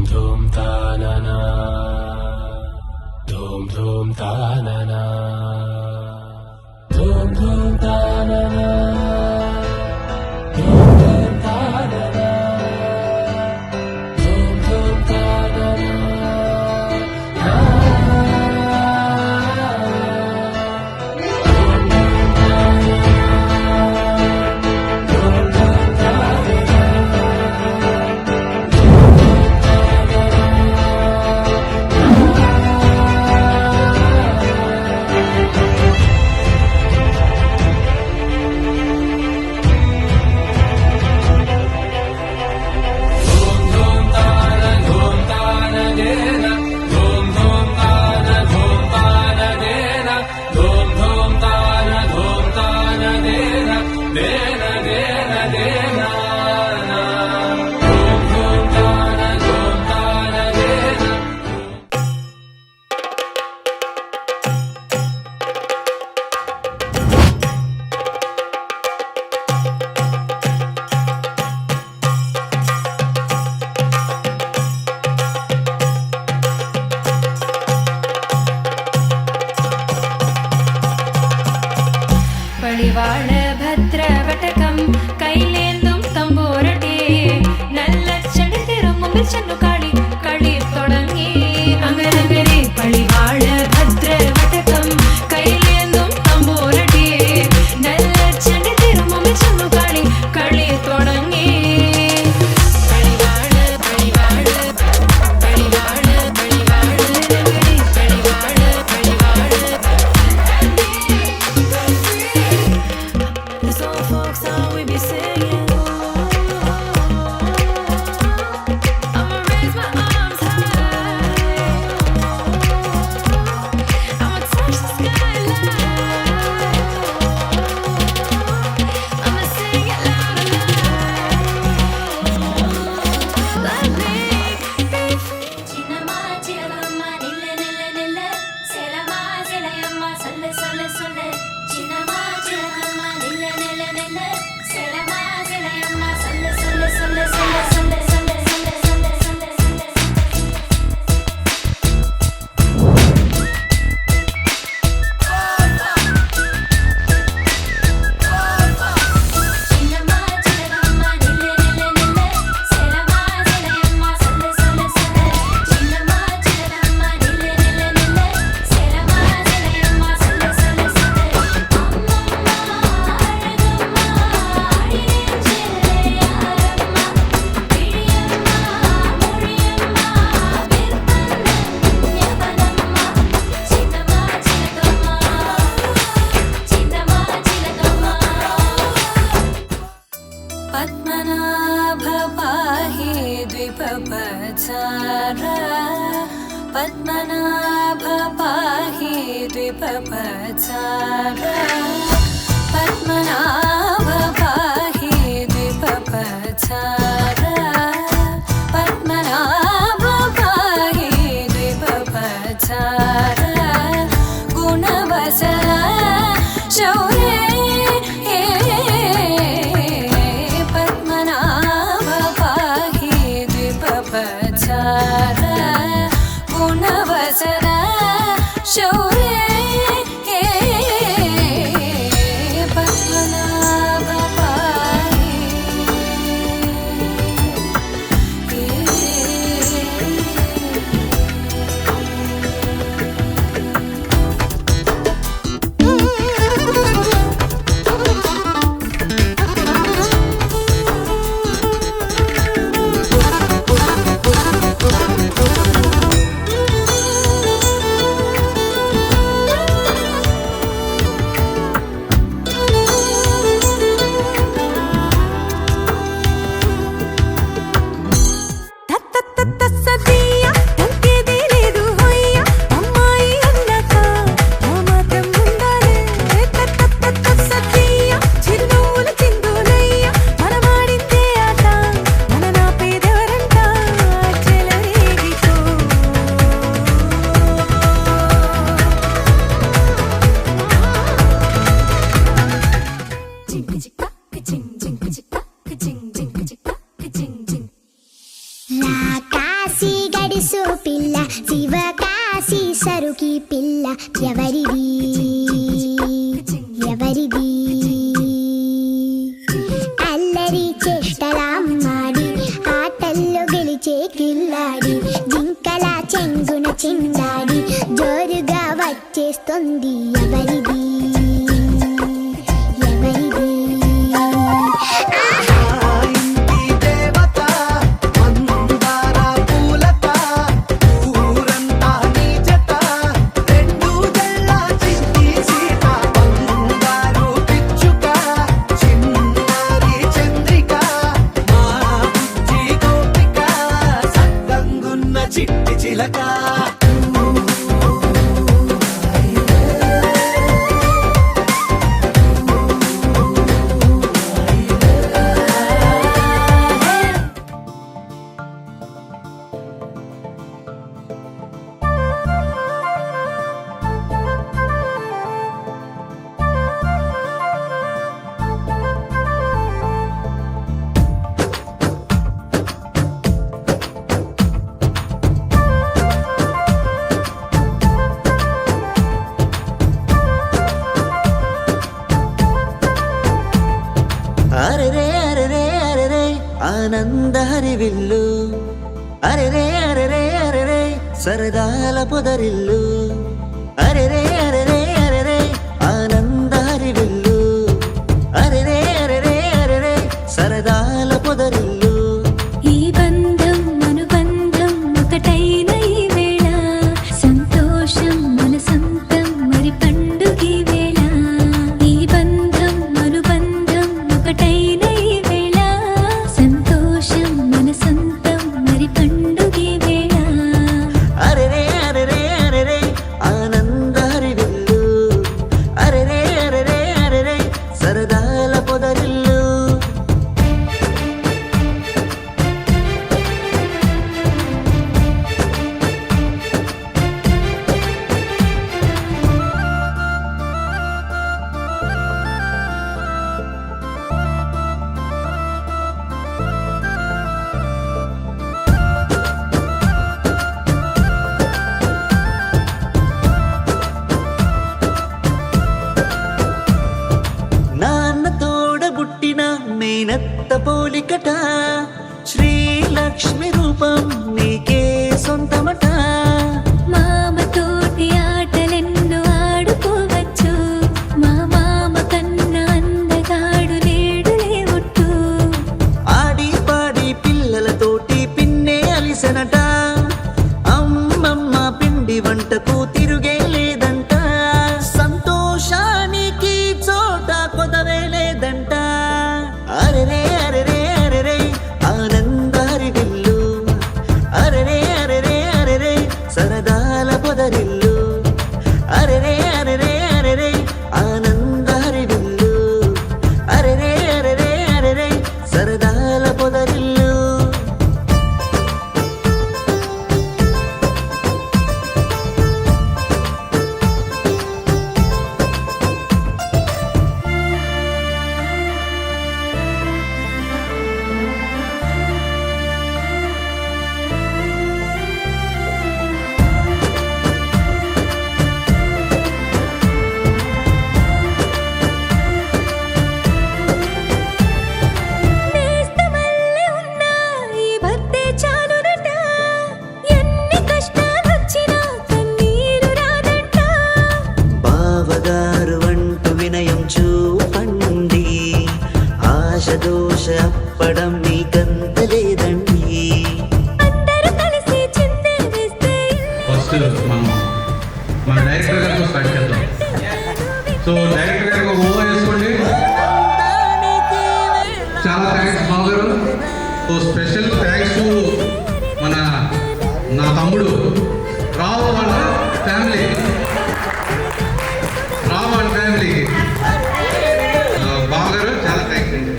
धूम तानना धूम तानना धूम तानना धूम तानना धूम तानना പളിവാള ഭദ്രവടകം കൈലേന്തും തമ്പൂരട്ടെ നല്ല ചെടി തിരുമുമ്പിൽ ചെന്നു കളി കളി തുടങ്ങി അങ്ങനങ്ങനെ പളിവാള ഭദ്രവടകം കൈലേന്തും തമ്പൂരട്ടെ നല്ല ചെടി തിരുമുമ്പിൽ ചെന്നു കളി കളി തുടങ്ങി पद्मनाभ पाहि द्विपपचार पद्मनाभ पाहि द्विपपचार पद्मनाभ पाहि द्विपपचार पद्मनाभ पाहि द्विपपचार गुणवचन शौर्य गुणवचन शौर्य पद्मनाभ पाहि కాశీ గడుసు పిల్ల శివకాశి సరుకి పిల్ల ఎవరిది ఎవరిది అల్లరి చేష్టలామ్మాడి ఆటల్లో గెలిచే కిల్లాడి జింకల చెంగున చిందాడి జోరుగా వచ్చేస్తుంది ఎవరిది ఎవరిది చిట్టి చిలక అరెరే అరెరే అరెరే ఆనంద హరివిల్లు అరెరే అరెరే అరెరే సరదాల పొదరిల్లు అరెరే అరెరే అరెరే ఆనంద హరివిల్లు అరెరే అరెరే అరెరే సరదాల పొదరిల్లు ఈ బంధం అనుబంధం ఒకటైన ఈ వేళ సంతోషం మన సొంతం మరి పండుగ వేళ ఈ బంధం అనుబంధం ఒకటైన ఈ వేళ సంతోషం మన సొంతం మరి పండుగ వేళ అరెరే అరెరే అరెరే ఆనంద హరివిల్లు అరెరే అరెరే అరెరే సరదాల పొదరిల్లు నాన్న తోడబుట్టిన మేనత్త పోలికట శ్రీలక్ష్మి రూపం నీకే సొంతమట మామతోటి ఆటలెన్నో ఆడుకోవచ్చు మా మామ కన్నా అందగాడు లేడులే ఒట్టు ఆడి పాడి పిల్లలతోటి పిన్నే అలిసెనట అమ్మమ్మ పిండి వంటకు తిరుగే లేదంట సంతోషానికి చోట కొదవే లేదంట అరెరే అరెరే అరెరే ఆనంద హరివిల్లు అరెరే అరెరే అరెరే సరదాల పొదరిల్లు అరెరే అరెరే అరెరే ఆనంద హరివిల్లు అరెరే అరెరే అరెరే సరదాల పొదరిల్లు నేస్తమల్లె ఉన్నా ఈ భక్తే చాలునట ఎన్ని కష్టాలొచ్చినా కన్నీరు రాదంట బావగారు అంటూ వినయం చూపండి ఆశ దోష అప్పడం మీకంత లేదండి అందరూ కలిసి చిందే వేస్తే ఫస్ట్ మన డైరెక్టర్ గారితో స్టార్ట్ చేద్దాం. సో డైరెక్టర్ గారికి ఒక ఓవర్ వేసుకోండి. చాలా థ్యాంక్స్ బావగారు. సో స్పెషల్ థ్యాంక్స్ టు నా తమ్ముడు రావు వాళ్ళ ఫ్యామిలీ బావగారు చాలా థ్యాంక్స్ అండి.